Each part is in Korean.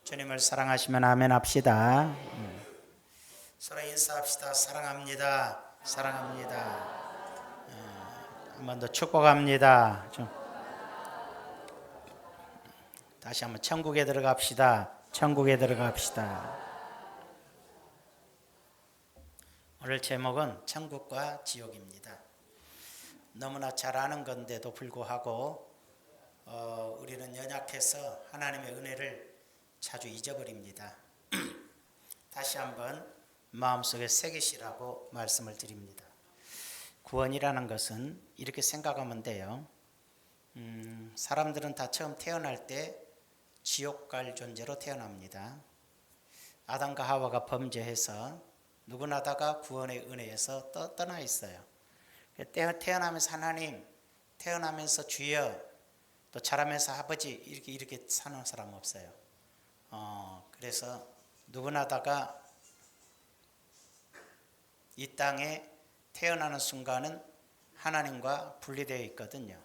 주님을 사랑하시면 아멘 합시다. 서로 인사합시다. 사랑합니다. 사랑합니다. 한 번 더 축복합니다. 다시 한번 천국에 들어갑시다. 천국에 들어갑시다. 오늘 제목은 천국과 지옥입니다. 너무나 잘 아는 건데도 불구하고 우리는 연약해서 하나님의 은혜를 자주 잊어버립니다. 다시 한번 마음속에 새기시라고 말씀을 드립니다. 구원이라는 것은 이렇게 생각하면 돼요. 사람들은 다 처음 태어날 때 지옥 갈 존재로 태어납니다. 아담과 하와가 범죄해서 누구나 다가 구원의 은혜에서 떠나 있어요. 태어나면서 하나님, 태어나면서 주여, 또 자라면서 아버지 이렇게 사는 사람 없어요. 그래서 누구나 다가 이 땅에 태어나는 순간은 하나님과 분리되어 있거든요.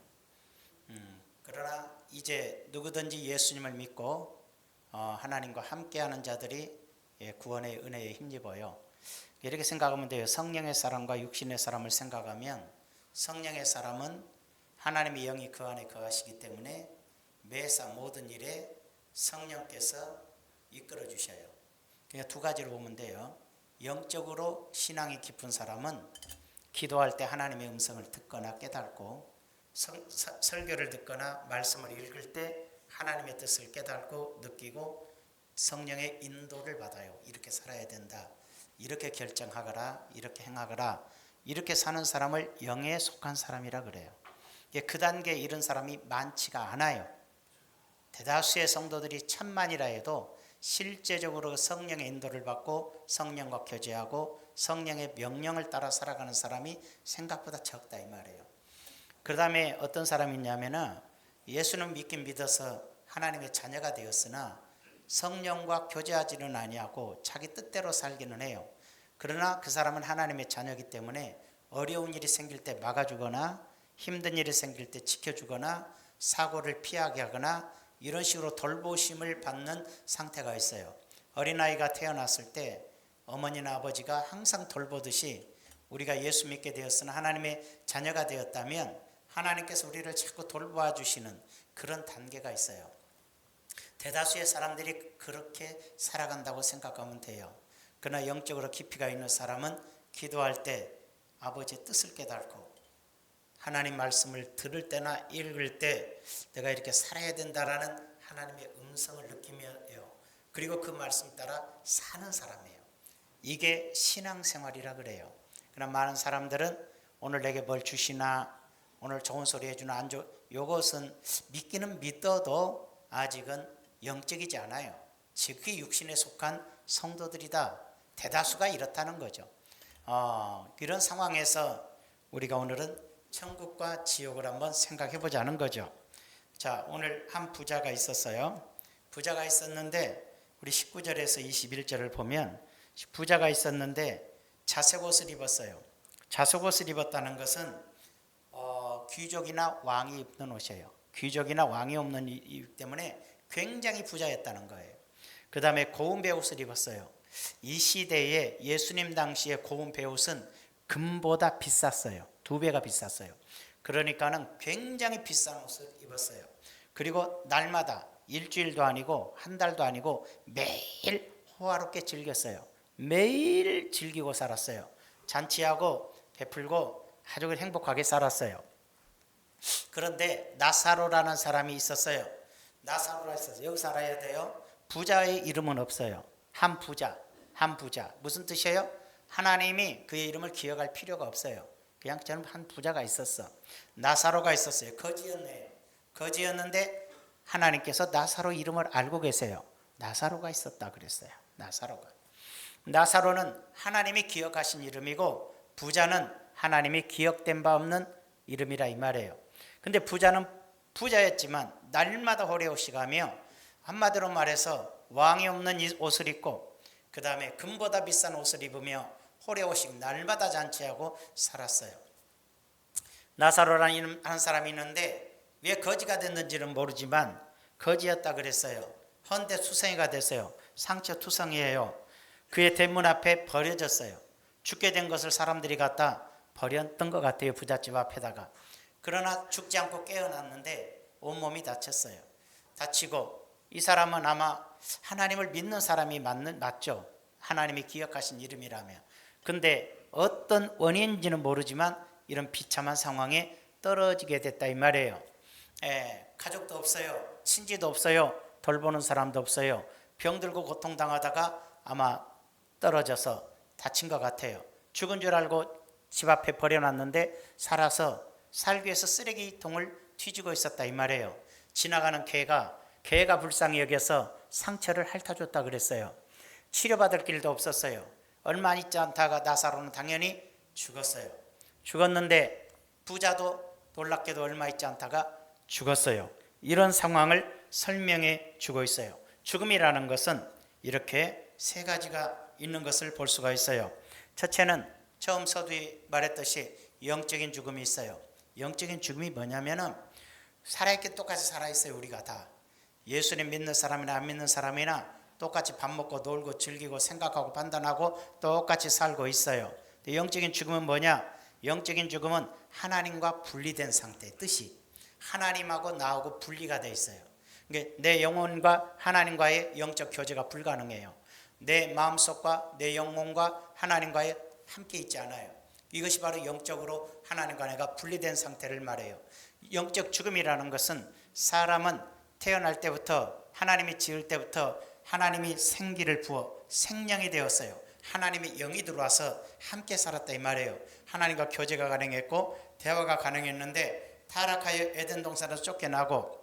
그러나 이제 누구든지 예수님을 믿고 하나님과 함께하는 자들이 구원의 은혜에 힘입어요. 이렇게 생각하면 돼요. 성령의 사람과 육신의 사람을 생각하면 성령의 사람은 하나님의 영이 그 안에 거하시기 때문에 매사 모든 일에 성령께서 이끌어 주셔요. 그냥 두 가지로 보면 돼요. 영적으로 신앙이 깊은 사람은 기도할 때 하나님의 음성을 듣거나 깨닫고 설교를 듣거나 말씀을 읽을 때 하나님의 뜻을 깨닫고 느끼고 성령의 인도를 받아요. 이렇게 살아야 된다. 이렇게 결정하거라. 이렇게 행하거라. 이렇게 사는 사람을 영에 속한 사람이라 그래요. 그 단계에 이른 사람이 많지가 않아요. 대다수의 성도들이 천만이라 해도 실제적으로 성령의 인도를 받고 성령과 교제하고 성령의 명령을 따라 살아가는 사람이 생각보다 적다 이 말이에요. 그 다음에 어떤 사람이 있냐면은 예수는 믿긴 믿어서 하나님의 자녀가 되었으나 성령과 교제하지는 아니하고 자기 뜻대로 살기는 해요. 그러나 그 사람은 하나님의 자녀이기 때문에 어려운 일이 생길 때 막아주거나 힘든 일이 생길 때 지켜주거나 사고를 피하게 하거나 이런 식으로 돌보심을 받는 상태가 있어요. 어린아이가 태어났을 때 어머니나 아버지가 항상 돌보듯이 우리가 예수 믿게 되었으나 하나님의 자녀가 되었다면 하나님께서 우리를 자꾸 돌보아 주시는 그런 단계가 있어요. 대다수의 사람들이 그렇게 살아간다고 생각하면 돼요. 그러나 영적으로 깊이가 있는 사람은 기도할 때 아버지의 뜻을 깨닫고 하나님 말씀을 들을 때나 읽을 때 내가 이렇게 살아야 된다라는 하나님의 음성을 느끼며요. 그리고 그 말씀 따라 사는 사람이에요. 이게 신앙생활이라 그래요. 그러나 많은 사람들은 오늘 내게 뭘 주시나 오늘 좋은 소리 해주나 안 좋 이것은 믿기는 믿어도 아직은 영적이지 않아요. 지극히 육신에 속한 성도들이다. 대다수가 이렇다는 거죠. 이런 상황에서 우리가 오늘은 천국과 지옥을 한번 생각해 보자는 거죠. 자, 오늘 한 부자가 있었어요. 부자가 있었는데 우리 19절에서 21절을 보면 부자가 있었는데 자색 옷을 입었어요. 자색 옷을 입었다는 것은 귀족이나 왕이 입는 옷이에요. 귀족이나 왕이 없는 이유 때문에 굉장히 부자였다는 거예요. 그 다음에 고운 베옷을 입었어요. 이 시대에 예수님 당시에 고운 베옷은 금보다 비쌌어요. 2배가 비쌌어요. 그러니까는 굉장히 비싼 옷을 입었어요. 그리고 날마다 일주일도 아니고 한 달도 아니고 매일 호화롭게 즐겼어요. 매일 즐기고 살았어요. 잔치하고 베풀고 아주 행복하게 살았어요. 그런데 나사로라는 사람이 있었어요. 나사로라 있었어요. 여기 살아야 돼요. 부자의 이름은 없어요. 한 부자. 무슨 뜻이에요? 하나님이 그의 이름을 기억할 필요가 없어요. 그냥 저는 한 부자가 있었어. 나사로가 있었어요. 거지였네요. 거지였는데 하나님께서 나사로 이름을 알고 계세요. 나사로가 있었다 그랬어요. 나사로는 하나님이 기억하신 이름이고 부자는 하나님이 기억된 바 없는 이름이라 이 말이에요. 근데 부자는 부자였지만 날마다 호레옷이 가며 한마디로 말해서 왕이 없는 옷을 입고 그 다음에 금보다 비싼 옷을 입으며 호레오식 날마다 잔치하고 살았어요. 나사로라는 사람이 있는데 왜 거지가 됐는지는 모르지만 거지였다 그랬어요. 헌데 투성이가 됐어요. 상처 투성이에요. 그의 대문 앞에 버려졌어요. 죽게 된 것을 사람들이 갖다 버렸던 것 같아요. 부잣집 앞에다가. 그러나 죽지 않고 깨어났는데 온몸이 다쳤어요. 다치고 이 사람은 아마 하나님을 믿는 사람이 맞죠. 하나님이 기억하신 이름이라며. 근데 어떤 원인인지는 모르지만 이런 비참한 상황에 떨어지게 됐다 이 말이에요. 가족도 없어요. 친지도 없어요. 돌보는 사람도 없어요. 병들고 고통당하다가 아마 떨어져서 다친 것 같아요. 죽은 줄 알고 집 앞에 버려놨는데 살아서 살기 위해서 쓰레기통을 뒤지고 있었다 이 말이에요. 지나가는 개가 불쌍히 여겨서 상처를 핥아줬다 그랬어요. 치료받을 길도 없었어요. 얼마 있지 않다가 나사로는 당연히 죽었어요. 죽었는데 부자도 놀랍게도 얼마 있지 않다가 죽었어요. 이런 상황을 설명해 주고 있어요. 죽음이라는 것은 이렇게 세 가지가 있는 것을 볼 수가 있어요. 첫째는 처음 서두에 말했듯이 영적인 죽음이 있어요. 영적인 죽음이 뭐냐면은 살아있게 똑같이 살아있어요. 우리가 다 예수님 믿는 사람이나 안 믿는 사람이나 똑같이 밥 먹고 놀고 즐기고 생각하고 판단하고 똑같이 살고 있어요. 영적인 죽음은 뭐냐? 영적인 죽음은 하나님과 분리된 상태의 뜻이 하나님하고 나하고 분리가 돼 있어요. 그러니까 내 영혼과 하나님과의 영적 교제가 불가능해요. 내 마음속과 내 영혼과 하나님과의 함께 있지 않아요. 이것이 바로 영적으로 하나님과 내가 분리된 상태를 말해요. 영적 죽음이라는 것은 사람은 태어날 때부터 하나님이 지을 때부터 하나님이 생기를 부어 생명이 되었어요. 하나님의 영이 들어와서 함께 살았다 이 말이에요. 하나님과 교제가 가능했고 대화가 가능했는데 타락하여 에덴 동산에서 쫓겨나고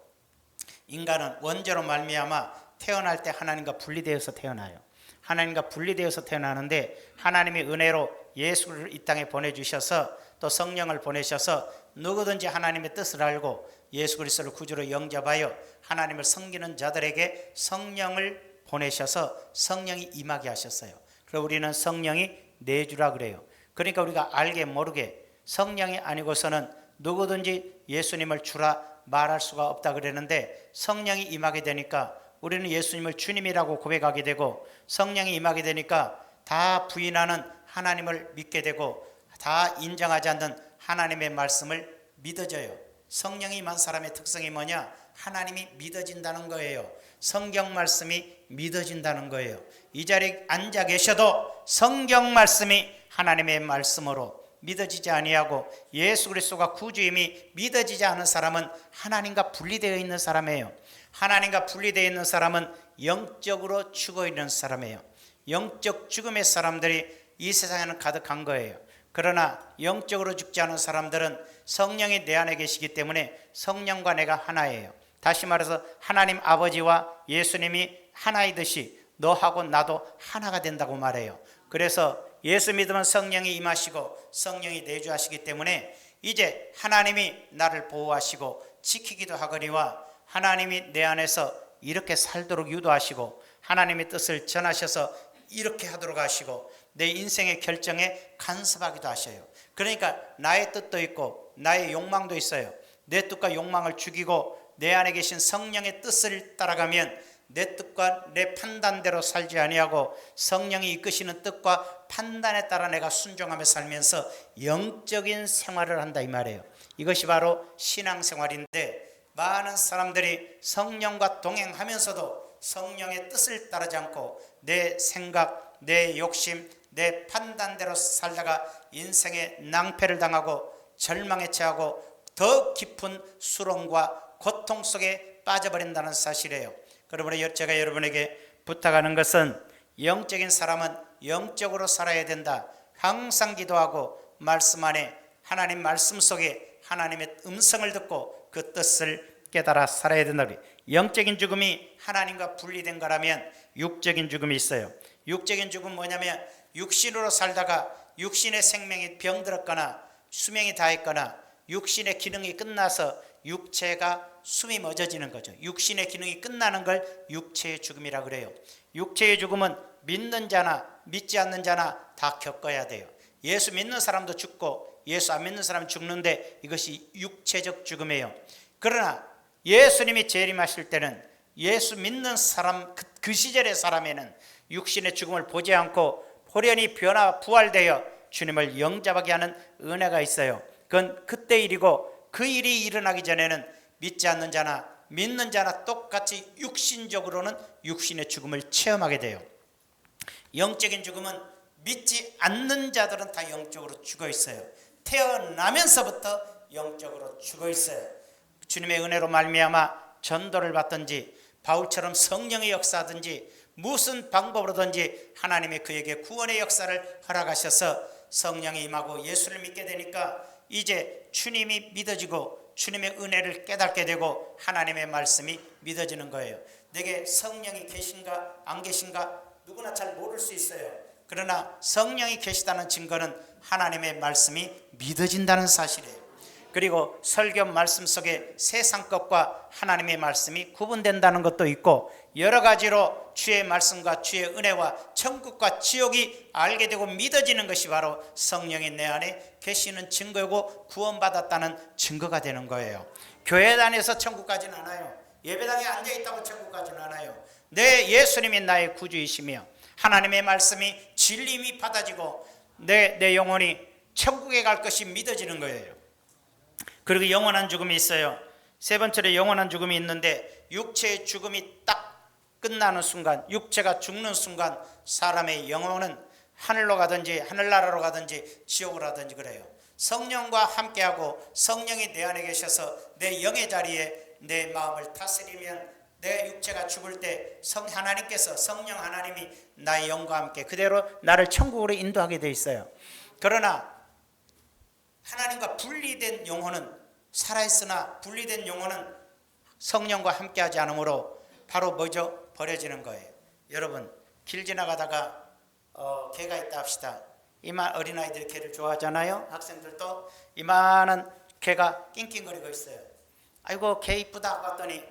인간은 원죄로 말미암아 태어날 때 하나님과 분리되어서 태어나요. 하나님과 분리되어서 태어나는데 하나님의 은혜로 예수를 이 땅에 보내주셔서 또 성령을 보내셔서 누구든지 하나님의 뜻을 알고 예수 그리스도를 구주로 영접하여 하나님을 섬기는 자들에게 성령을 보내셔서 성령이 임하게 하셨어요. 그래서 우리는 성령이 내주라 그래요. 그러니까 우리가 알게 모르게 성령이 아니고서는 누구든지 예수님을 주라 말할 수가 없다 그랬는데 성령이 임하게 되니까 우리는 예수님을 주님이라고 고백하게 되고 성령이 임하게 되니까 다 부인하는 하나님을 믿게 되고 다 인정하지 않는 하나님의 말씀을 믿어져요. 성령이 임한 사람의 특성이 뭐냐? 하나님이 믿어진다는 거예요. 성경 말씀이 믿어진다는 거예요. 이 자리에 앉아 계셔도 성경 말씀이 하나님의 말씀으로 믿어지지 아니하고 예수 그리스도가 구주임이 믿어지지 않은 사람은 하나님과 분리되어 있는 사람이에요. 하나님과 분리되어 있는 사람은 영적으로 죽어 있는 사람이에요. 영적 죽음의 사람들이 이 세상에는 가득한 거예요. 그러나 영적으로 죽지 않은 사람들은 성령이 내 안에 계시기 때문에 성령과 내가 하나예요. 다시 말해서 하나님 아버지와 예수님이 하나이듯이 너하고 나도 하나가 된다고 말해요. 그래서 예수 믿으면 성령이 임하시고 성령이 내주하시기 때문에 이제 하나님이 나를 보호하시고 지키기도 하거니와 하나님이 내 안에서 이렇게 살도록 유도하시고 하나님의 뜻을 전하셔서 이렇게 하도록 하시고 내 인생의 결정에 간섭하기도 하셔요. 그러니까 나의 뜻도 있고 나의 욕망도 있어요. 내 뜻과 욕망을 죽이고 내 안에 계신 성령의 뜻을 따라가면 내 뜻과 내 판단대로 살지 아니하고 성령이 이끄시는 뜻과 판단에 따라 내가 순종하며 살면서 영적인 생활을 한다 이 말이에요. 이것이 바로 신앙생활인데 많은 사람들이 성령과 동행하면서도 성령의 뜻을 따르지 않고 내 생각, 내 욕심, 내 판단대로 살다가 인생의 낭패를 당하고 절망에 처하고 더 깊은 수렁과 고통 속에 빠져버린다는 사실이에요. 그러므로 제가 여러분에게 부탁하는 것은 영적인 사람은 영적으로 살아야 된다. 항상 기도하고 말씀 안에 하나님 말씀 속에 하나님의 음성을 듣고 그 뜻을 깨달아 살아야 된다. 영적인 죽음이 하나님과 분리된 거라면 육적인 죽음이 있어요. 육적인 죽음은 뭐냐면 육신으로 살다가 육신의 생명이 병들었거나 수명이 다했거나 육신의 기능이 끝나서 육체가 숨이 멎어지는 거죠. 육신의 기능이 끝나는 걸 육체의 죽음이라 그래요. 육체의 죽음은 믿는 자나 믿지 않는 자나 다 겪어야 돼요. 예수 믿는 사람도 죽고 예수 안 믿는 사람은 죽는데 이것이 육체적 죽음이에요. 그러나 예수님이 재림하실 때는 예수 믿는 사람, 그 시절의 사람에는 육신의 죽음을 보지 않고 호련히 변화 부활되어 주님을 영접하게 하는 은혜가 있어요. 그건 그때 일이고, 그 일이 일어나기 전에는 믿지 않는 자나 믿는 자나 똑같이 육신적으로는 육신의 죽음을 체험하게 돼요. 영적인 죽음은 믿지 않는 자들은 다 영적으로 죽어 있어요. 태어나면서부터 영적으로 죽어 있어요. 주님의 은혜로 말미암아 전도를 받든지 바울처럼 성령의 역사든지 무슨 방법으로든지 하나님이 그에게 구원의 역사를 허락하셔서 성령이 임하고 예수를 믿게 되니까 이제 주님이 믿어지고 주님의 은혜를 깨닫게 되고 하나님의 말씀이 믿어지는 거예요. 내게 성령이 계신가 안 계신가 누구나 잘 모를 수 있어요. 그러나 성령이 계시다는 증거는 하나님의 말씀이 믿어진다는 사실이에요. 그리고 설교 말씀 속에 세상 것과 하나님의 말씀이 구분된다는 것도 있고, 여러 가지로 주의 말씀과 주의 은혜와 천국과 지옥이 알게 되고 믿어지는 것이 바로 성령이 내 안에 계시는 증거고 구원받았다는 증거가 되는 거예요. 교회 다녀서 천국 가진 않아요. 예배당에 앉아있다고 천국 가진 않아요. 내 예수님이 나의 구주이시며 하나님의 말씀이 진리임이 받아지고 내 영혼이 천국에 갈 것이 믿어지는 거예요. 그리고 영원한 죽음이 있어요. 세 번째로 영원한 죽음이 있는데, 육체의 죽음이 딱 끝나는 순간, 육체가 죽는 순간 사람의 영혼은 하늘로 가든지 하늘나라로 가든지 지옥으로 가든지 그래요. 성령과 함께하고 성령이 내 안에 계셔서 내 영의 자리에 내 마음을 다스리면 내 육체가 죽을 때 하나님께서, 성령 하나님이 나의 영과 함께 그대로 나를 천국으로 인도하게 돼 있어요. 그러나 하나님과 분리된 영혼은, 살아있으나 분리된 영혼은 성령과 함께하지 않으므로 바로 뭐죠? 버려지는 거예요. 여러분, 길 지나가다가 개가 있다 합시다. 어린아이들이 개를 좋아하잖아요. 학생들도 이만한 개가 낑낑거리고 있어요. 아이고 개 이쁘다 봤더니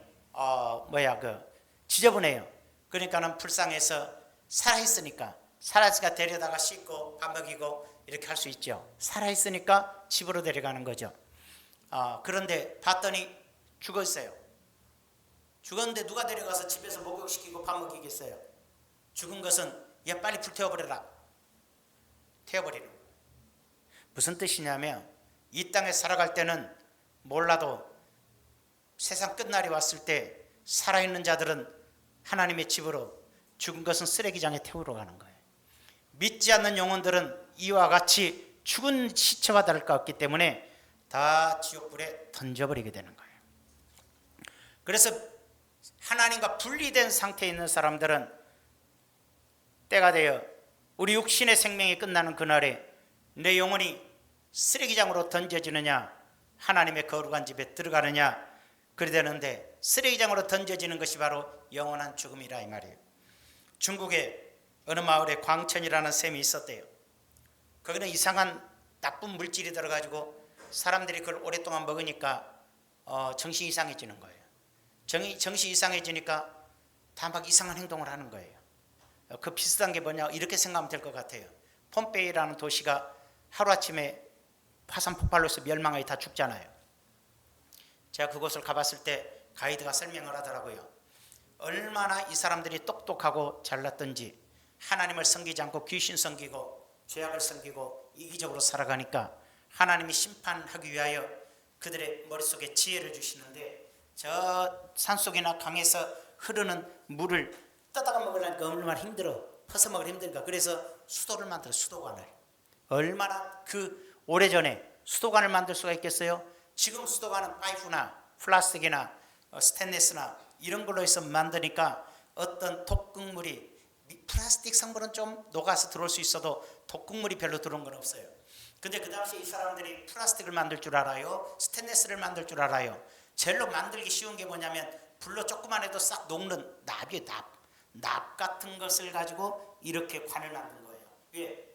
지저분해요. 그러니까는 불쌍해서 살아있으니까 데려다가 씻고 밥 먹이고 이렇게 할 수 있죠. 살아있으니까 집으로 데려가는 거죠. 그런데 봤더니 죽어 있어요. 죽었는데 누가 데려가서 집에서 목욕시키고 밥 먹이겠어요? 죽은 것은 얘 빨리 불태워버려라. 태워버리는 거예요. 무슨 뜻이냐면, 이 땅에 살아갈 때는 몰라도 세상 끝날이 왔을 때 살아있는 자들은 하나님의 집으로, 죽은 것은 쓰레기장에 태우러 가는 거예요. 믿지 않는 영혼들은 이와 같이 죽은 시체와 다를 것 같기 때문에 다 지옥불에 던져버리게 되는 거예요. 그래서 하나님과 분리된 상태에 있는 사람들은 때가 되어 우리 육신의 생명이 끝나는 그날에 내 영혼이 쓰레기장으로 던져지느냐 하나님의 거룩한 집에 들어가느냐 그래 되는데, 쓰레기장으로 던져지는 것이 바로 영원한 죽음이라 이 말이에요. 중국에 어느 마을에 광천이라는 샘이 있었대요. 거기는 이상한 나쁜 물질이 들어가지고 사람들이 그걸 오랫동안 먹으니까 정신이 이상해지는 거예요. 정신이 이상해지니까 다 막 이상한 행동을 하는 거예요. 그 비슷한 게 뭐냐, 이렇게 생각하면 될 것 같아요. 폼페이라는 도시가 하루아침에 화산 폭발로 해서 멸망하게 다 죽잖아요. 제가 그곳을 가봤을 때 가이드가 설명을 하더라고요. 얼마나 이 사람들이 똑똑하고 잘났던지 하나님을 섬기지 않고 귀신 섬기고 죄악을 섬기고 이기적으로 살아가니까 하나님이 심판하기 위하여 그들의 머릿속에 지혜를 주시는데, 저 산속이나 강에서 흐르는 물을 떠다가 먹으려니까 얼마나 힘들어. 퍼서 먹으려 힘드니까 그래서 수도를 만들어, 수도관을. 얼마나 그 오래전에 수도관을 만들 수가 있겠어요? 지금 수도관은 파이프나 플라스틱이나 스테인리스나 이런 걸로 해서 만드니까 어떤 독극물이, 플라스틱 성분은 좀 녹아서 들어올 수 있어도 독극물이 별로 들어온 건 없어요. 근데 그 당시에 이 사람들이 플라스틱을 만들 줄 알아요? 스테인리스를 만들 줄 알아요? 젤로 만들기 쉬운 게 뭐냐면 불로 조금만 해도 싹 녹는 납이에요. 납 같은 것을 가지고 이렇게 관을 만든 거예요. 왜?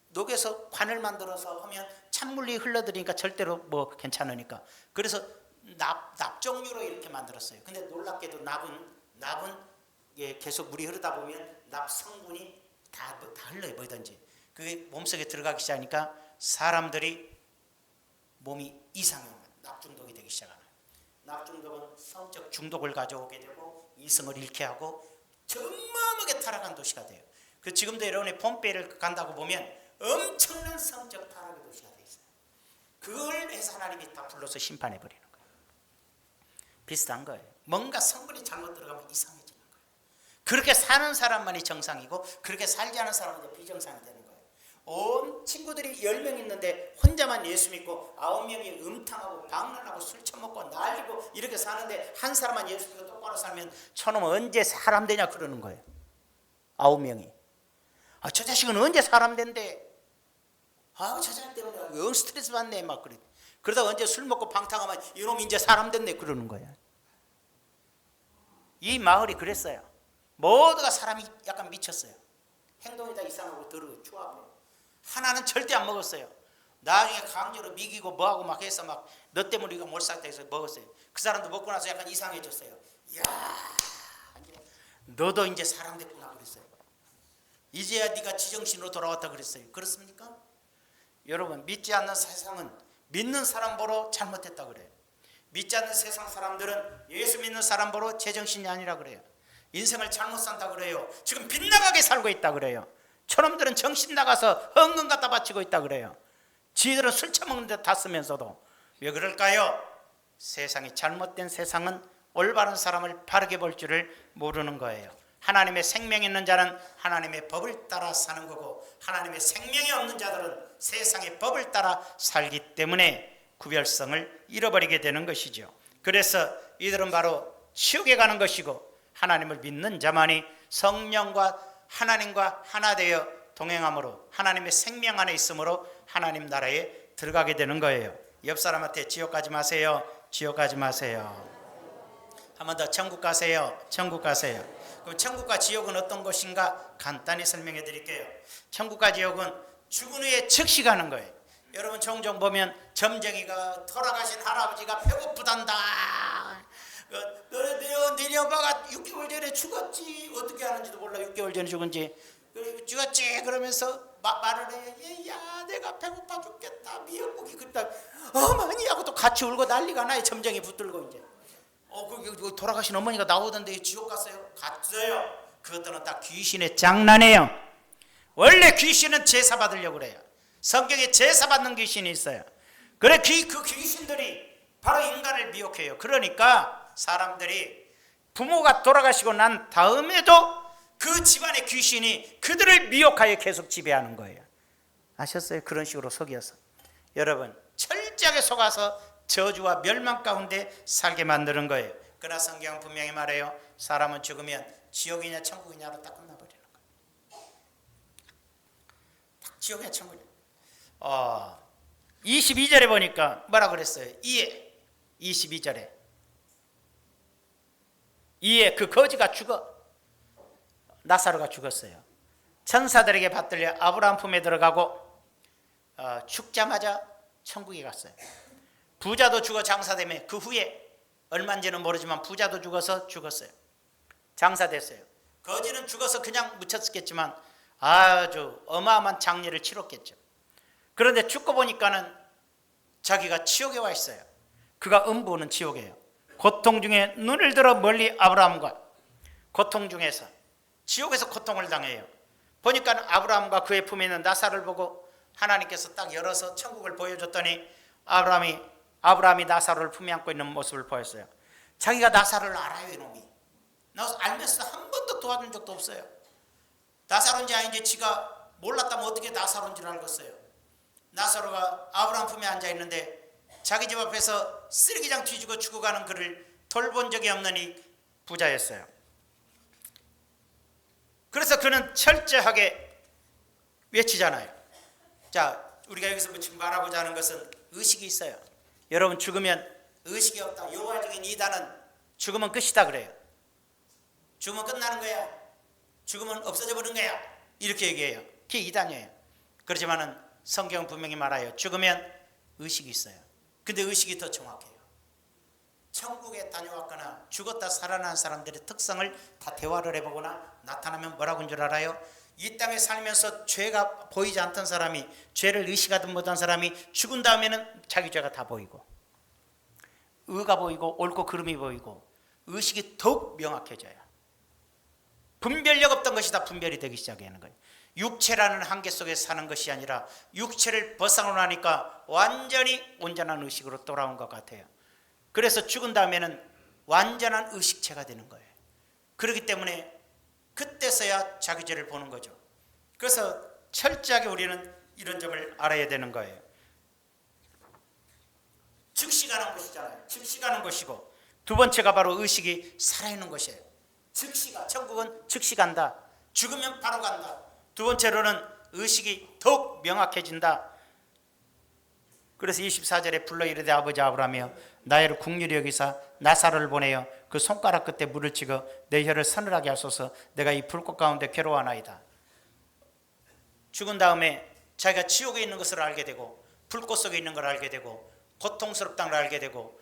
녹여서 관을 만들어서 하면 찬물이 흘러들으니까 절대로 뭐 괜찮으니까. 그래서 납 종류로 이렇게 만들었어요. 근데 놀랍게도 납은 계속 물이 흐르다 보면 납 성분이 다 흘러요. 뭐든지. 그게 몸속에 들어가기 시작하니까 사람들이 몸이 이상해요. 납 중독이 되기 시작하는. 납 중독은 성적 중독을 가져오게 되고 이성을 잃게 하고 어마어마하게 타락한 도시가 돼요. 그 지금도 여러분이 폼페이를 간다고 보면 엄청난 성적 타락의 도시가 돼 있어요. 그걸 해서 하나님이 다 불러서 심판해 버리는 거예요. 비슷한 거예요. 뭔가 성분이 잘못 들어가면 이상해지는 거예요. 그렇게 사는 사람만이 정상이고 그렇게 살지 않은 사람은 비정상이 되는 거예요. 온 친구들이 10명 있는데 혼자만 예수 믿고 9명이 음탕하고 방랑하고 술 처먹고 날리고 이렇게 사는데 한 사람만 예수 믿고 똑바로 살면 저놈 언제 사람 되냐 그러는 거예요. 9명이. 저 자식은 언제 사람 된대. 저 자식 때문에 영 스트레스 받네 막 그래. 그러다가 언제 술 먹고 방탕하면 이놈 이제 사람 됐네 그러는 거야. 이 마을이 그랬어요. 모두가 사람이 약간 미쳤어요. 행동이 다 이상하고 더러워 추하고. 하나는 절대 안 먹었어요. 나중에 강제로 미기고 뭐하고 막 해서 막 너 때문에 우리가 몰살돼서 먹었어요. 그 사람도 먹고 나서 약간 이상해졌어요. 이야, 너도 이제 사람 됐구나 그랬어요. 이제야 네가 지정신으로 돌아왔다 그랬어요. 그렇습니까? 여러분, 믿지 않는 세상은 믿는 사람 보러 잘못했다 그래요. 믿지 않는 세상 사람들은 예수 믿는 사람 보러 제정신이 아니라 그래요. 인생을 잘못 산다 그래요. 지금 빗나가게 살고 있다 그래요. 저놈들은 정신 나가서 헌금 갖다 바치고 있다 그래요. 지들은 술 처먹는 데 다 쓰면서도. 왜 그럴까요? 세상이 잘못된 세상은 올바른 사람을 바르게 볼 줄을 모르는 거예요. 하나님의 생명이 있는 자는 하나님의 법을 따라 사는 거고 하나님의 생명이 없는 자들은 세상의 법을 따라 살기 때문에 구별성을 잃어버리게 되는 것이죠. 그래서 이들은 바로 지옥에 가는 것이고 하나님을 믿는 자만이 성령과 하나님과 하나 되어 동행함으로 하나님의 생명 안에 있으므로 하나님 나라에 들어가게 되는 거예요. 옆 사람한테 지옥 가지 마세요. 지옥 가지 마세요. 한 번 더 천국 가세요. 천국 가세요. 그럼 천국과 지옥은 어떤 것인가 간단히 설명해 드릴게요. 천국과 지옥은 죽은 후에 즉시 가는 거예요. 여러분 종종 보면 점쟁이가 돌아가신 할아버지가 배고프단다. 너네 내려봐가 6개월 전에 죽었지. 어떻게 하는지도 몰라. 6개월 전에 죽은지. 죽었지 그러면서 말을 해. 야 내가 배고파 죽겠다. 미역국이 그랬다. 어머니 하고 또 같이 울고 난리가 나요. 점쟁이 붙들고 이제. 그 돌아가신 어머니가 나오던데 지옥 갔어요? 갔어요. 그것들은 다 귀신의 장난이에요. 원래 귀신은 제사 받으려고 그래요. 성경에 제사 받는 귀신이 있어요. 그래 그 귀신들이 바로 인간을 미혹해요. 그러니까 사람들이 부모가 돌아가시고 난 다음에도 그 집안의 귀신이 그들을 미혹하여 계속 지배하는 거예요. 아셨어요? 그런 식으로 속여서. 여러분 철저하게 속아서 저주와 멸망 가운데 살게 만드는 거예요. 그러나 성경은 분명히 말해요. 사람은 죽으면 지옥이냐 천국이냐로 딱 끝나버리는 거예요. 딱 지옥이냐 천국이냐. 22절에 보니까 뭐라 그랬어요? 이에 22절에 이에 그 거지가 죽어. 나사로가 죽었어요. 천사들에게 받들려 아브라함 품에 들어가고 죽자마자 천국에 갔어요. 부자도 죽어 장사되며 그 후에 얼마인지는 모르지만 부자도 죽어서 죽었어요. 장사됐어요. 거지는 죽어서 그냥 묻혔겠지만 아주 어마어마한 장례를 치렀겠죠. 그런데 죽고 보니까는 자기가 지옥에 와 있어요. 그가 음부는 지옥이에요. 고통 중에 눈을 들어 멀리 아브라함과 고통 중에서 지옥에서 고통을 당해요. 보니까 아브라함과 그의 품에 있는 나사를 보고 하나님께서 딱 열어서 천국을 보여줬더니 아브라함이 나사로를 품에 안고 있는 모습을 보였어요. 자기가 나사로를 알아요. 이놈이 알면서 한 번도 도와준 적도 없어요. 나사로인지 아닌지 지가 몰랐다면 어떻게 나사로인지를 알겠어요. 나사로가 아브라함 품에 앉아있는데 자기 집 앞에서 쓰레기장 뒤지고 죽어가는 그를 돌본 적이 없는 이 부자였어요. 그래서 그는 철저하게 외치잖아요. 자, 우리가 여기서 지금 말하고자 하는 것은 의식이 있어요. 여러분 죽으면 의식이 없다. 요한적인 이단은 죽으면 끝이다 그래요. 죽으면 끝나는 거야. 죽으면 없어져 버리는 거야. 이렇게 얘기해요. 그게 이단이에요. 그렇지만은 성경은 분명히 말해요. 죽으면 의식이 있어요. 근데 의식이 더 정확해요. 천국에 다녀왔거나 죽었다 살아난 사람들의 특성을 다 대화를 해보거나 나타나면 뭐라고 한 줄 알아요? 이 땅에 살면서 죄가 보이지 않던 사람이, 죄를 의식하든 못한 사람이 죽은 다음에는 자기 죄가 다 보이고 의가 보이고 옳고 그름이 보이고 의식이 더욱 명확해져요. 분별력 없던 것이 다 분별이 되기 시작하는 거예요. 육체라는 한계 속에 사는 것이 아니라 육체를 벗어나고 나니까 완전히 온전한 의식으로 돌아온 것 같아요. 그래서 죽은 다음에는 완전한 의식체가 되는 거예요. 그렇기 때문에 그때서야 자기 죄를 보는 거죠. 그래서 철저하게 우리는 이런 점을 알아야 되는 거예요. 즉시 가는 것이잖아요. 즉시 가는 것이고, 두 번째가 바로 의식이 살아있는 것이에요. 즉시가, 천국은 즉시 간다. 죽으면 바로 간다. 두 번째로는 의식이 더욱 명확해진다. 그래서 24절에 불러 이르되 아버지 아브라함이여 나를 국률이 여기사 나사로를 보내어 그 손가락 끝에 물을 찍어 내 혀를 서늘하게 하소서. 내가 이 불꽃 가운데 괴로워하나이다. 죽은 다음에 자기가 지옥에 있는 것을 알게 되고 불꽃 속에 있는 걸 알게 되고 고통스럽다는 걸 알게 되고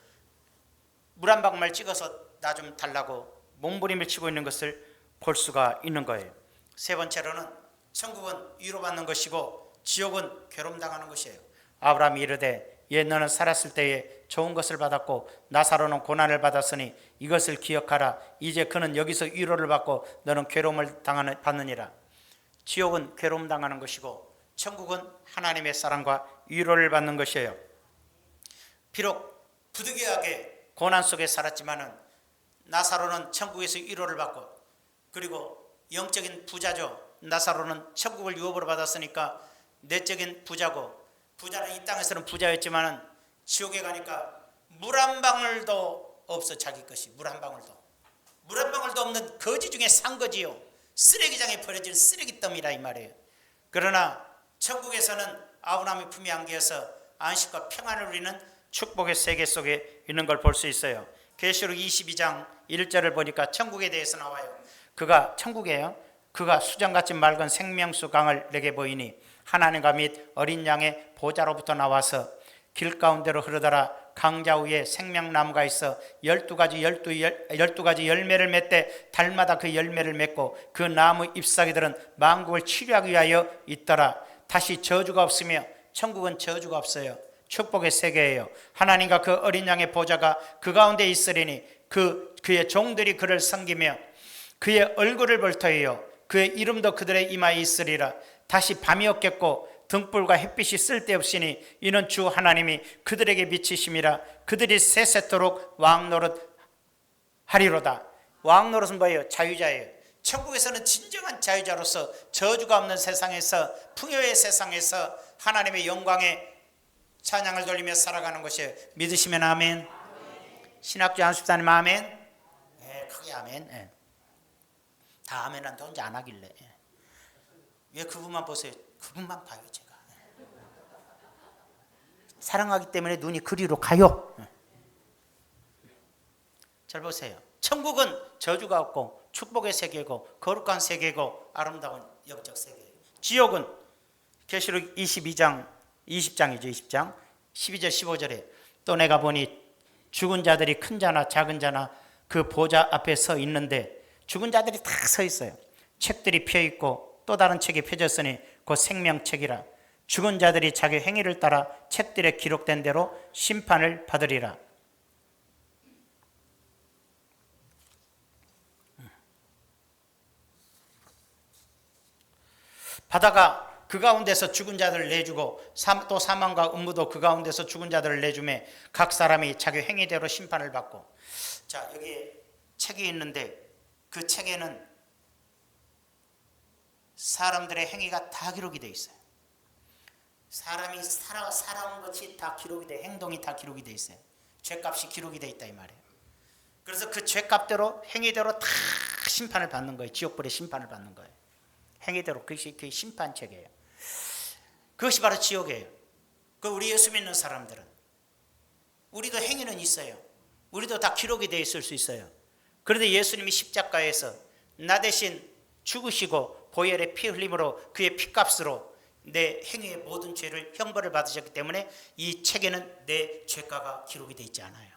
물 한 방울 찍어서 나 좀 달라고 몸부림을 치고 있는 것을 볼 수가 있는 거예요. 세 번째로는 천국은 위로받는 것이고 지옥은 괴로움당하는 것이에요. 아브라함이 이르되 예 너는 살았을 때에 좋은 것을 받았고 나사로는 고난을 받았으니 이것을 기억하라. 이제 그는 여기서 위로를 받고 너는 괴로움을 받느니라. 지옥은 괴로움 당하는 것이고 천국은 하나님의 사랑과 위로를 받는 것이에요. 비록 부득이하게 고난 속에 살았지만은 나사로는 천국에서 위로를 받고, 그리고 영적인 부자죠. 나사로는 천국을 유업으로 받았으니까 내적인 부자고, 부자는 이 땅에서는 부자였지만은 지옥에 가니까 물 한 방울도 없어. 자기 것이 물 한 방울도 없는 거지 중에 산 거지요. 쓰레기장에 버려진 쓰레기 더미라 이 말이에요. 그러나 천국에서는 아브라함의 품에 안겨서 안식과 평안을 누리는 축복의 세계 속에 있는 걸 볼 수 있어요. 계시록 22장 1절을 보니까 천국에 대해서 나와요. 그가 천국이에요. 그가 수정같이 맑은 생명수 강을 내게 보이니 하나님과 및 어린 양의 보좌로부터 나와서 길 가운데로 흐르더라. 강자 위에 생명나무가 있어 12가지 열매를 맺되 달마다 그 열매를 맺고 그 나무 잎사귀들은 만국을 치료하기 위하여 있더라. 다시 저주가 없으며 천국은 저주가 없어요. 축복의 세계예요. 하나님과 그 어린 양의 보좌가 그 가운데 있으리니 그의 종들이 그를 섬기며 그의 얼굴을 볼 터이요 그의 이름도 그들의 이마에 있으리라. 다시 밤이 없겠고 등불과 햇빛이 쓸데없으니 이는 주 하나님이 그들에게 비치심이라. 그들이 세세토록 왕노릇 하리로다. 왕노릇은 뭐예요? 자유자예요. 천국에서는 진정한 자유자로서 저주가 없는 세상에서, 풍요의 세상에서 하나님의 영광에 찬양을 돌리며 살아가는 것이에요. 믿으시면 아멘. 신학주 한숙사님 아멘. 네, 크게 아멘. 네. 다 아멘 한다 혼자 안 하길래. 네. 왜 그분만 보세요? 그분만 봐요 제가. 네. 사랑하기 때문에 눈이 그리로 가요. 네. 잘 보세요. 천국은 저주가 없고 축복의 세계고 거룩한 세계고 아름다운 영적 세계예요. 지옥은 계시록 20장이죠. 20장 12절 15절에 또 내가 보니 죽은 자들이 큰 자나 작은 자나 그 보좌 앞에 서 있는데 죽은 자들이 다 서 있어요. 책들이 펴 있고 또 다른 책이 펴졌으니 그 생명책이라. 죽은 자들이 자기 행위를 따라 책들에 기록된 대로 심판을 받으리라. 바다가 그 가운데서 죽은 자들을 내주고 또 사망과 음부도 그 가운데서 죽은 자들을 내주매 각 사람이 자기 행위대로 심판을 받고. 자, 여기에 책이 있는데 그 책에는 사람들의 행위가 다 기록이 되어 있어요. 사람이 살아온 것이 다 기록이 돼, 행동이 다 기록이 되어 있어요. 죄값이 기록이 되어 있다 이 말이에요. 그래서 그 죄값대로 행위대로 다 심판을 받는 거예요. 지옥불의 심판을 받는 거예요. 행위대로. 그것이 그 심판책이에요. 그것이 바로 지옥이에요. 그 우리 예수 믿는 사람들은 우리도 행위는 있어요. 우리도 다 기록이 되어 있을 수 있어요. 그런데 예수님이 십자가에서 나 대신 죽으시고 보혈의 피 흘림으로 그의 피값으로 내 행위의 모든 죄를 형벌을 받으셨기 때문에 이 책에는 내 죄가가 기록이 되어 있지 않아요.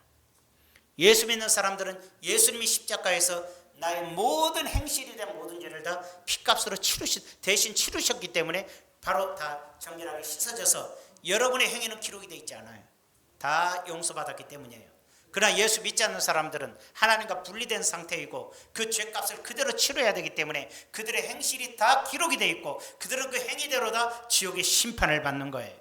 예수 믿는 사람들은 예수님이 십자가에서 나의 모든 행실에 대한 모든 죄를 다 피값으로 대신 치르셨기 때문에 바로 다 정결하게 씻어져서 여러분의 행위는 기록이 되어 있지 않아요. 다 용서받았기 때문이에요. 그러나 예수 믿지 않는 사람들은 하나님과 분리된 상태이고 그 죄값을 그대로 치러야 되기 때문에 그들의 행실이 다 기록이 되어 있고 그들은 그 행위대로 다 지옥의 심판을 받는 거예요.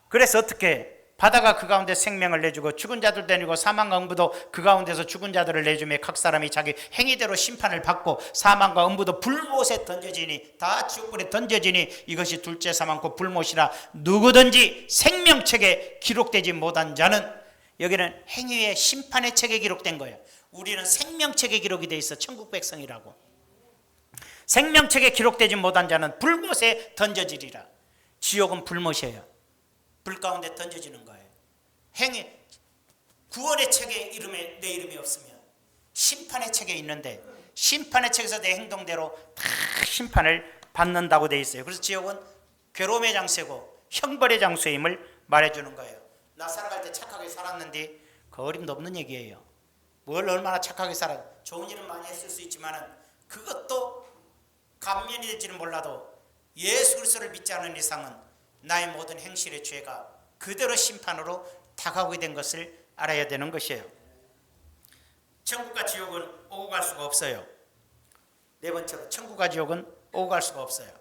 그래서 어떻게 바다가 그 가운데 생명을 내주고 죽은 자들 내주고 사망과 음부도 그 가운데서 죽은 자들을 내주며 각 사람이 자기 행위대로 심판을 받고 사망과 음부도 불못에 던져지니 다 지옥불에 던져지니 이것이 둘째 사망 곧 불못이라 누구든지 생명책에 기록되지 못한 자는 여기는 행위의 심판의 책에 기록된 거예요. 우리는 생명책에 기록이 돼 있어. 천국 백성이라고. 생명책에 기록되지 못한 자는 불못에 던져지리라. 지옥은 불못이에요. 불 가운데 던져지는 거예요. 행위 구원의 책에 내 이름이 없으면 심판의 책에 있는데 심판의 책에서 내 행동대로 다 심판을 받는다고 돼 있어요. 그래서 지옥은 괴로움의 장소고 형벌의 장소임을 말해주는 거예요. 나 살아갈 때 착하게 살았는데 그 어림도 없는 얘기예요. 뭘 얼마나 착하게 살아 좋은 일은 많이 했을 수 있지만 그것도 감면이 될지는 몰라도 예수 그리스도를 믿지 않은 이상은 나의 모든 행실의 죄가 그대로 심판으로 다가오게 된 것을 알아야 되는 것이에요. 천국과 지옥은 오고 갈 수가 없어요. 네 번째로 천국과 지옥은 오고 갈 수가 없어요.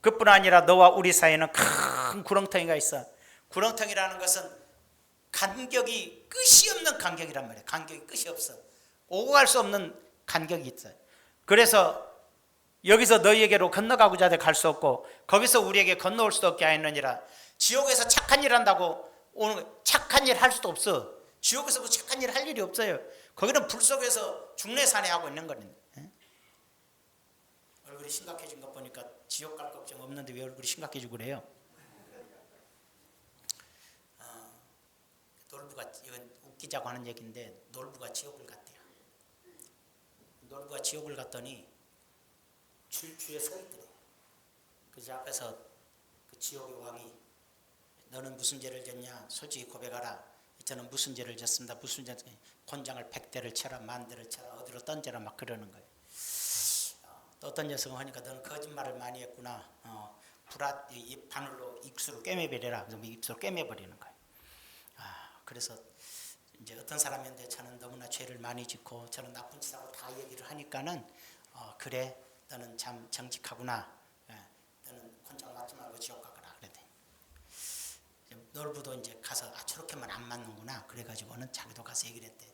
그뿐 아니라 너와 우리 사이에는 큰 구렁텅이가 있어. 구렁텅이라는 것은 간격이 끝이 없는 간격이란 말이에요. 간격이 끝이 없어. 오고 갈 수 없는 간격이 있어요. 그래서 여기서 너희에게로 건너가고자 하되 갈 수 없고 거기서 우리에게 건너올 수도 없게 하였느니라. 지옥에서 착한 일 한다고 착한 일 할 수도 없어. 지옥에서 그 착한 일 할 일이 없어요. 거기는 불 속에서 중내산에 하고 있는 거는. 얼굴이 심각해진 것 보니까 지옥 갈 걱정 없는데 왜 얼굴이 심각해지고 그래요? 놀부가, 이건 웃기자고 하는 얘기인데 놀부가 지옥을 갔대요. 놀부가 지옥을 갔더니 줄주에 서 있더래. 그래서 앞에서 그 지옥의 왕이 너는 무슨 죄를 졌냐? 솔직히 고백하라. 저는 무슨 죄를 졌습니다. 무슨 죄? 곤장을 100대를 쳐라, 10,000대를 쳐라, 어디로 던져라 막 그러는 거예요. 또 어떤 녀석은 하니까 너는 거짓말을 많이 했구나. 바늘로 입술을 꿰매버려라. 그래서 입술을 꿰매버리는 거예요. 그래서 이제 어떤 사람인데 저는 너무나 죄를 많이 짓고 저는 나쁜 짓하고 다 얘기를 하니까는 그래 너는 참 정직하구나. 너는 곤장 맞지 말고 지옥 가거라. 그랬대. 놀부도 이제 가서 저렇게만 안 맞는구나. 그래가지고는 자기도 가서 얘기를 했대.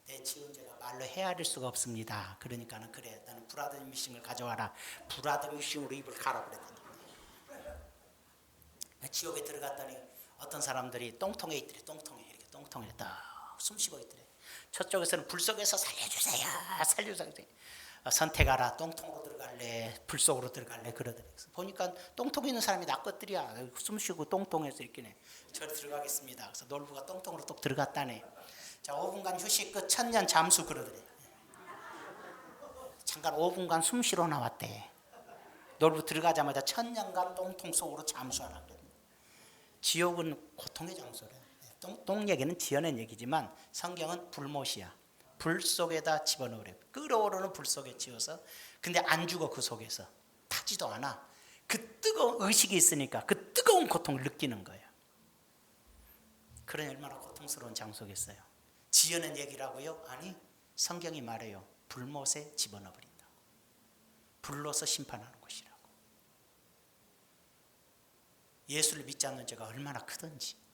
내 지은 죄가 말로 헤아릴 수가 없습니다. 그러니까는 그래 너는 브라더 미싱을 가져와라. 브라더 미싱으로 입을 가라 그랬더니 지옥에 들어갔더니 어떤 사람들이 똥통에 있더래. 똥통에 이렇게 똥통에 딱 숨쉬고 있더래. 저쪽에서는 불 속에서 살려주세요. 살려주세요. 선택하라. 똥통으로 들어갈래? 불 속으로 들어갈래? 그러더래. 보니까 똥통에 있는 사람이 나 것들이야. 숨쉬고 똥통에서 있긴 저리 들어가겠습니다. 그래서 놀부가 똥통으로 또 들어갔다네. 자, 5분간 휴식 끝 천년 잠수 그러더래. 잠깐 5분간 숨 쉬러 나왔대. 놀부 들어가자마자 천년간 똥통 속으로 잠수하라 그래. 지옥은 고통의 장소래. 똥 얘기는 지어낸 얘기지만 성경은 불못이야. 불 속에다 집어넣으래. 끓어오르는 불 속에 지어서 근데 안 죽어. 그 속에서 타지도 않아. 그 뜨거운 의식이 있으니까 그 뜨거운 고통을 느끼는 거예요. 그러니 얼마나 고통스러운 장소겠어요. 지어낸 얘기라고요? 아니, 성경이 말해요. 불못에 집어넣어버린다. 불로서 심판하는 곳이라고. 예수를 믿지 않는 죄가 얼마나 크든지.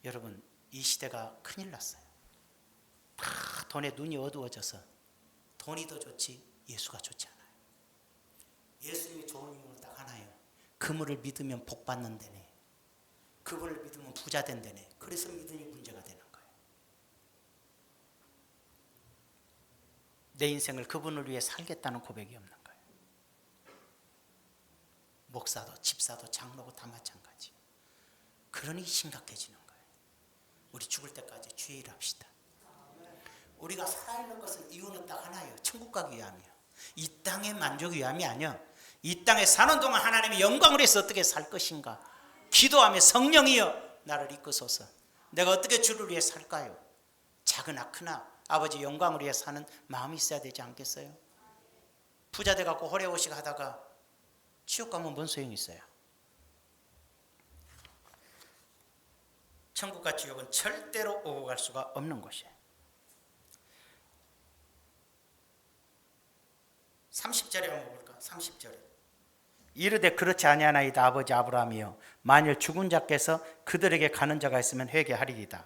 여러분, 이 시대가 큰일 났어요. 다 돈에 눈이 어두워져서 돈이 더 좋지 예수가 좋지 않아요. 예수님이 좋은 이유는 딱 하나예요. 그분을 믿으면 복 받는다네. 그분을 믿으면 부자 된다네. 그래서 믿음이 문제가 되는 거예요. 내 인생을 그분을 위해 살겠다는 고백이 없는 거예요. 목사도 집사도 장로고 다 마찬가지. 그러니 심각해지는 거예요. 우리 죽을 때까지 주의 일 합시다. 우리가 살아있는 것은 이유는 딱 하나예요. 천국 가기 위함이에요. 이 땅의 만족 위함이 아니야. 이 땅에 사는 동안 하나님의 영광을 위해서 어떻게 살 것인가. 기도하며 성령이여 나를 이끄소서. 내가 어떻게 주를 위해 살까요? 작으나 크나 아버지 영광을 위해 사는 마음이 있어야 되지 않겠어요? 부자 돼갖고 호래호식 하다가 지옥 가면 뭔 소용이 있어요? 천국과 지옥은 절대로 오고 갈 수가 없는 곳이에요. 30절에 한번 볼까? 30절에 이르되 그렇지 아니하나이다 아버지 아브라함이여 만일 죽은 자께서 그들에게 가는 자가 있으면 회개하리이다.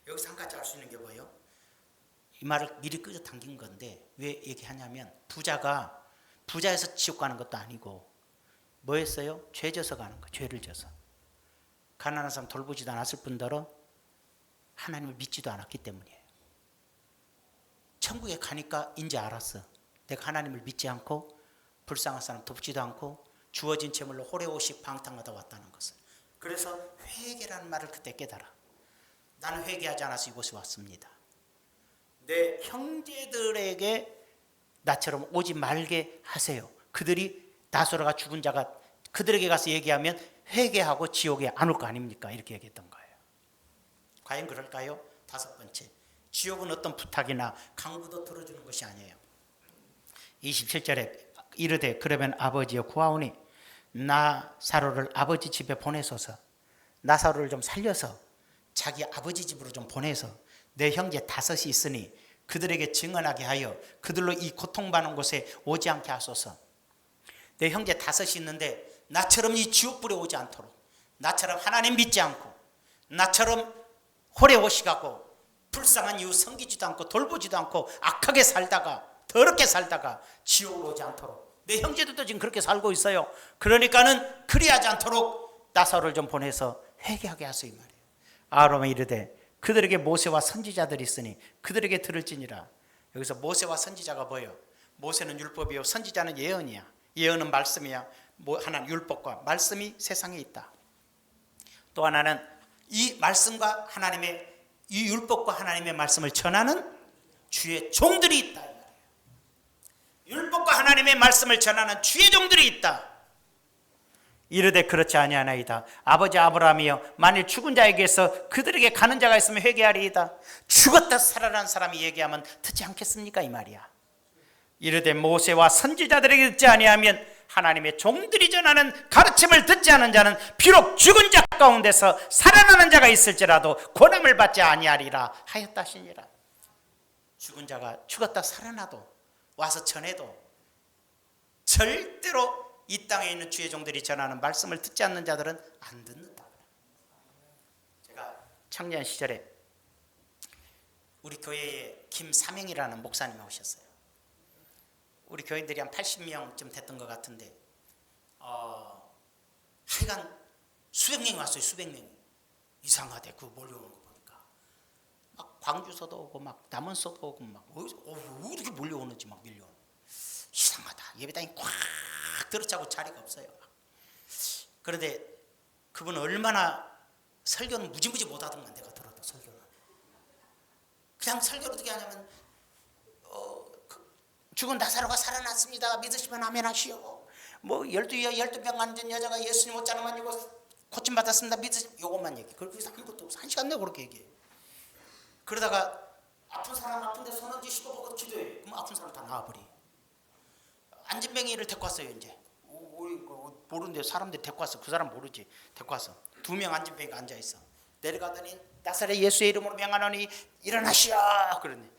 여기서 한 가지 알 수 있는 게 뭐예요? 이 말을 미리 끌어당긴 건데 왜 얘기하냐면 부자에서 지옥 가는 것도 아니고 뭐였어요? 죄 져서 가는 거, 죄를 져서. 가난한 사람 돌보지도 않았을 뿐더러 하나님을 믿지도 않았기 때문이에요. 천국에 가니까 이제 알았어. 내가 하나님을 믿지 않고 불쌍한 사람 돕지도 않고 주어진 재물로 호레오식 방탕하다 왔다는 것을. 그래서 회개라는 말을 그때 깨달아. 나는 회개하지 않아서 이곳에 왔습니다. 내 형제들에게 나처럼 오지 말게 하세요. 그들이 나소로가 죽은 자가 그들에게 가서 얘기하면 회개하고 지옥에 안 올 거 아닙니까? 이렇게 얘기했던 거예요. 과연 그럴까요? 다섯 번째, 지옥은 어떤 부탁이나 강구도 들어주는 것이 아니에요. 27절에 이르되 그러면 아버지여 구하오니 나사로를 아버지 집에 보내소서. 나사로를 좀 살려서 자기 아버지 집으로 좀 보내서 내 형제 다섯이 있으니 그들에게 증언하게 하여 그들로 이 고통받는 곳에 오지 않게 하소서. 내 형제 다섯이 있는데 나처럼 이 지옥불에 오지 않도록, 나처럼 하나님 믿지 않고 나처럼 호레오시가고 불쌍한 이유 섬기지도 않고 돌보지도 않고 악하게 살다가 더럽게 살다가 지옥으로 오지 않도록, 내 형제들도 지금 그렇게 살고 있어요. 그러니까는 그리하지 않도록 나사로를 좀 보내서 회개하게 하소서 이 말이에요. 아론이 이르되 그들에게 모세와 선지자들이 있으니 그들에게 들을지니라. 여기서 모세와 선지자가 뭐예요? 모세는 율법이요 선지자는 예언이야. 예언은 말씀이야. 하나는 율법과 말씀이 세상에 있다. 또 하나는 이 말씀과 하나님의 이 율법과 하나님의 말씀을 전하는 주의 종들이 있다. 율법과 하나님의 말씀을 전하는 주의 종들이 있다. 이르되 그렇지 아니하나이다 아버지 아브라함이여 만일 죽은 자에게서 그들에게 가는 자가 있으면 회개하리이다. 죽었다 살아난 사람이 얘기하면 듣지 않겠습니까? 이 말이야. 이르되 모세와 선지자들에게 듣지 아니하면 하나님의 종들이 전하는 가르침을 듣지 않은 자는 비록 죽은 자 가운데서 살아나는 자가 있을지라도 고난을 받지 아니하리라 하였다 하시니라. 죽은 자가 죽었다 살아나도 와서 전해도 절대로 이 땅에 있는 주의 종들이 전하는 말씀을 듣지 않는 자들은 안 듣는다. 제가 청년 시절에 우리 교회에 김삼행이라는 목사님이 오셨어요. 우리 교인들이 한 80명쯤 됐던 것 같은데 하여간 수백 명이 왔어요. 수백 명이. 이상하대. 그 몰려오는 거 보니까 막 광주서도 오고 막 남원서도 오고 막 왜 이렇게 몰려오는지 막 밀려오는. 이상하다. 예배당이 꽉 들어차고 자리가 없어요. 그런데 그분은 얼마나 설교는 무지무지 못하던가 내가 들어도 설교는. 그냥 설교를 어떻게 하냐면 죽은 나사로가 살아났습니다. 믿으시면 아멘 하시오. 뭐 12병 앉은 여자가 예수님 옷자락만 입고 고침받았습니다. 믿으시면 요것만 얘기해. 그래서 아무것도 없어. 1시간 내고 그렇게 얘기해. 그러다가 아픈 사람 아픈데 손 얹으시고 보고 기도해. 그럼 아픈 사람 다 나와버려. 안진뱅이를 데리고 왔어요. 이제 모르는데 사람들이 데리고 왔어. 그 사람 모르지. 데리고 왔어. 2명 안진뱅이가 앉아있어. 내려가더니 나사렛 예수의 이름으로 명하노니 일어나시오. 그러네.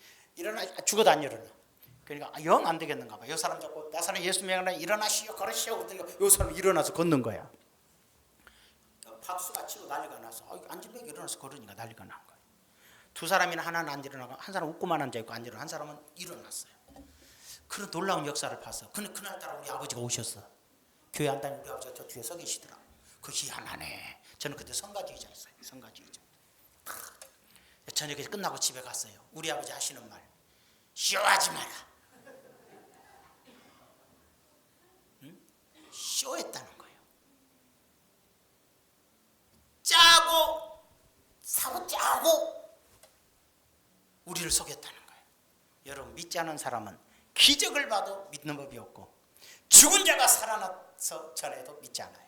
죽어도 안 일어나. 그러니까 영 안 되겠는가 봐. 이 사람 자꾸 나사렛 예수 명하노니 일어나시오 걸으시오. 그러니까 이 사람 일어나서 걷는 거야. 박수가 치고 난리가 나서 안진뱅이 일어나서 걸으니까 난리가 난 거야. 두 사람이나 하나는 안 일어나고 한 사람 웃고만 앉아있고 안 일어나. 한 사람은 일어났어요. 그런 놀라운 역사를 봤어. 그날따라 우리 아버지가 오셨어. 교회 안 다니는 우리 아버지가 저 뒤에 서 계시더라. 그 희한하네. 저는 그때 성가지 의자였어요. 성가지 의자. 저녁에 끝나고 집에 갔어요. 우리 아버지 하시는 말. 쇼하지 마라. 응? 쇼했다는 거예요. 짜고 사고 짜고 우리를 속였다는 거예요. 여러분 믿지 않은 사람은 기적을 봐도 믿는 법이 없고 죽은 자가 살아나서 전해도 믿지 않아요.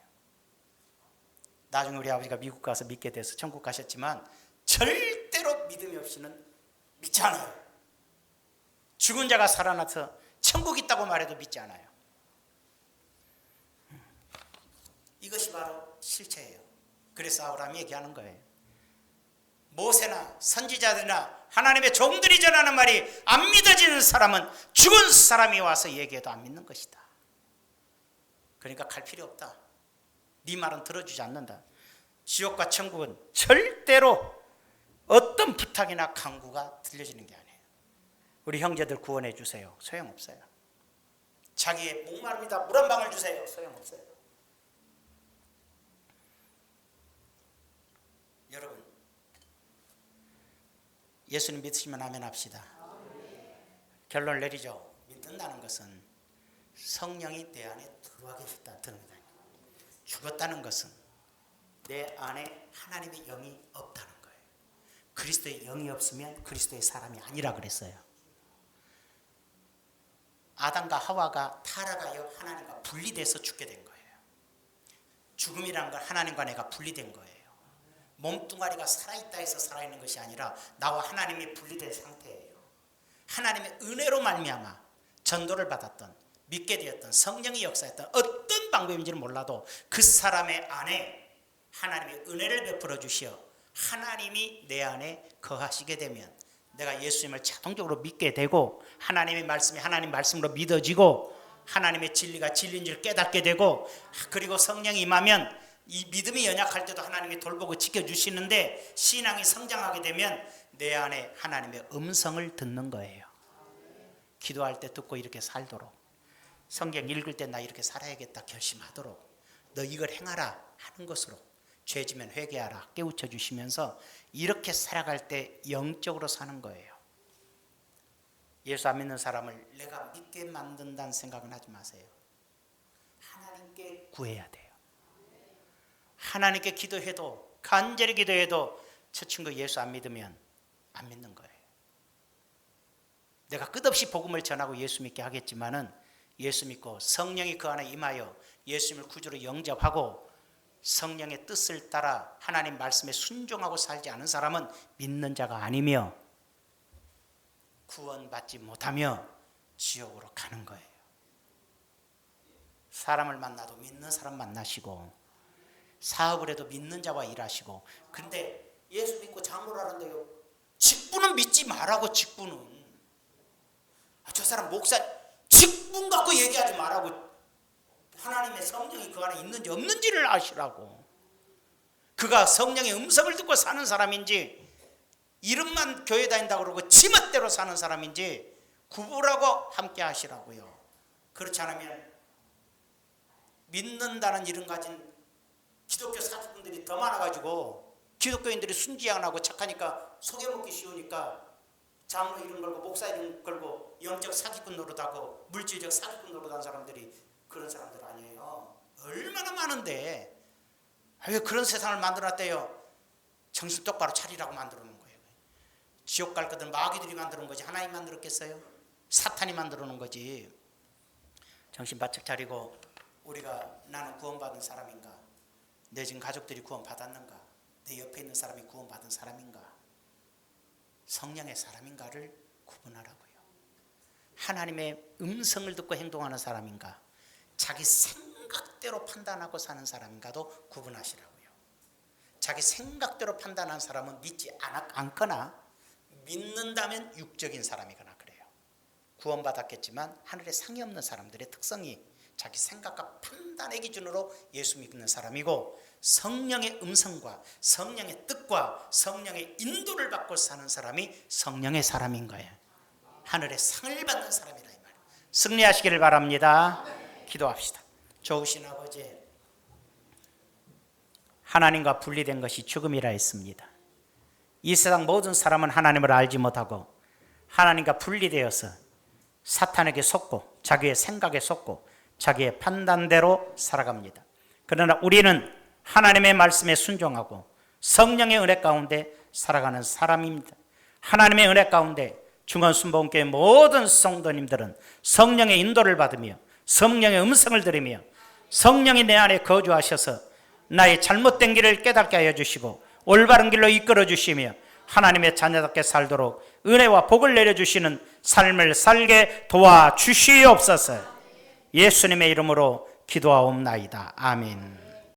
나중에 우리 아버지가 미국 가서 믿게 돼서 천국 가셨지만 절대로 믿음이 없이는 믿지 않아요. 죽은 자가 살아나서 천국 있다고 말해도 믿지 않아요. 이것이 바로 실체예요. 그래서 아브라함이 얘기하는 거예요. 모세나 선지자들이나 하나님의 종들이 전하는 말이 안 믿어지는 사람은 죽은 사람이 와서 얘기해도 안 믿는 것이다. 그러니까 갈 필요 없다. 네 말은 들어주지 않는다. 지옥과 천국은 절대로 어떤 부탁이나 강구가 들려지는 게 아니에요. 우리 형제들 구원해 주세요. 소용없어요. 자기의 목마릅니다. 물 한 방울 주세요. 소용없어요. 여러분, 예수님 믿으시면 아멘 합시다. 결론을 내리죠. 믿는다는 것은 성령이 내 안에 들어와 계셨다. 죽었다는 것은 내 안에 하나님의 영이 없다는 거예요. 그리스도의 영이 없으면 그리스도의 사람이 아니라 그랬어요. 아담과 하와가 타락하여 하나님과 분리돼서 죽게 된 거예요. 죽음이라는 건 하나님과 내가 분리된 거예요. 몸뚱아리가 살아있다 해서 살아있는 것이 아니라 나와 하나님이 분리된 상태예요. 하나님의 은혜로 말미암아 전도를 받았던, 믿게 되었던, 성령이 역사했던 어떤 방법인지는 몰라도 그 사람의 안에 하나님의 은혜를 베풀어 주시어 하나님이 내 안에 거하시게 되면 내가 예수님을 자동적으로 믿게 되고 하나님의 말씀이 하나님 말씀으로 믿어지고 하나님의 진리가 진리인 줄 깨닫게 되고, 그리고 성령이 임하면 이 믿음이 연약할 때도 하나님이 돌보고 지켜주시는데 신앙이 성장하게 되면 내 안에 하나님의 음성을 듣는 거예요. 기도할 때 듣고 이렇게 살도록, 성경 읽을 때 나 이렇게 살아야겠다 결심하도록, 너 이걸 행하라 하는 것으로, 죄지면 회개하라 깨우쳐 주시면서 이렇게 살아갈 때 영적으로 사는 거예요. 예수 안 믿는 사람을 내가 믿게 만든다는 생각은 하지 마세요. 하나님께 구해야 돼요. 하나님께 기도해도, 간절히 기도해도 저 친구 예수 안 믿으면 안 믿는 거예요. 내가 끝없이 복음을 전하고 예수 믿게 하겠지만은 예수 믿고 성령이 그 안에 임하여 예수님을 구주로 영접하고 성령의 뜻을 따라 하나님 말씀에 순종하고 살지 않은 사람은 믿는 자가 아니며 구원받지 못하며 지옥으로 가는 거예요. 사람을 만나도 믿는 사람 만나시고, 사업을 해도 믿는 자와 일하시고. 근데 예수 믿고 장로라는데요, 직분은 믿지 말라고. 직분은 저 사람 목사 직분 갖고 얘기하지 말라고. 하나님의 성령이 그 안에 있는지 없는지를 아시라고. 그가 성령의 음성을 듣고 사는 사람인지 이름만 교회 다닌다고 그러고 지멋대로 사는 사람인지 구분하고 함께 하시라고요. 그렇지 않으면 믿는다는 이름 가진 기독교 사직분들이 더 많아가지고 기독교인들이 순지 안 하고 착하니까 속여먹기 쉬우니까 장로 이름 걸고 목사 이름 걸고 영적 사기꾼 노릇하고 물질적 사기꾼 노릇한 사람들이 그런 사람들 아니에요. 얼마나 많은데 왜 그런 세상을 만들어놨대요. 정신 똑바로 차리라고 만들어 놓은 거예요. 지옥 갈 것들 마귀들이 만들어 놓은 거지 하나님 만들었겠어요? 사탄이 만들어 놓은 거지. 정신 바짝 차리고 우리가 나는 구원받은 사람인가? 내 지금 가족들이 구원받았는가? 내 옆에 있는 사람이 구원받은 사람인가? 성령의 사람인가를 구분하라고요. 하나님의 음성을 듣고 행동하는 사람인가? 자기 생각대로 판단하고 사는 사람인가도 구분하시라고요. 자기 생각대로 판단하는 사람은 믿지 않거나 믿는다면 육적인 사람이거나 그래요. 구원받았겠지만 하늘에 상이 없는 사람들의 특성이 자기 생각과 판단의 기준으로 예수 믿는 사람이고, 성령의 음성과 성령의 뜻과 성령의 인도를 받고 사는 사람이 성령의 사람인 거예요. 하늘의 상을 받는 사람이라 이 말이에요. 승리하시기를 바랍니다. 기도합시다. 좋으신 아버지, 하나님과 분리된 것이 죽음이라 했습니다. 이 세상 모든 사람은 하나님을 알지 못하고 하나님과 분리되어서 사탄에게 속고 자기의 생각에 속고 자기의 판단대로 살아갑니다. 그러나 우리는 하나님의 말씀에 순종하고 성령의 은혜 가운데 살아가는 사람입니다. 하나님의 은혜 가운데 중원순복음교회 모든 성도님들은 성령의 인도를 받으며 성령의 음성을 들으며 성령이 내 안에 거주하셔서 나의 잘못된 길을 깨닫게 하여 주시고 올바른 길로 이끌어 주시며 하나님의 자녀답게 살도록 은혜와 복을 내려주시는 삶을 살게 도와주시옵소서. 예수님의 이름으로 기도하옵나이다. 아멘.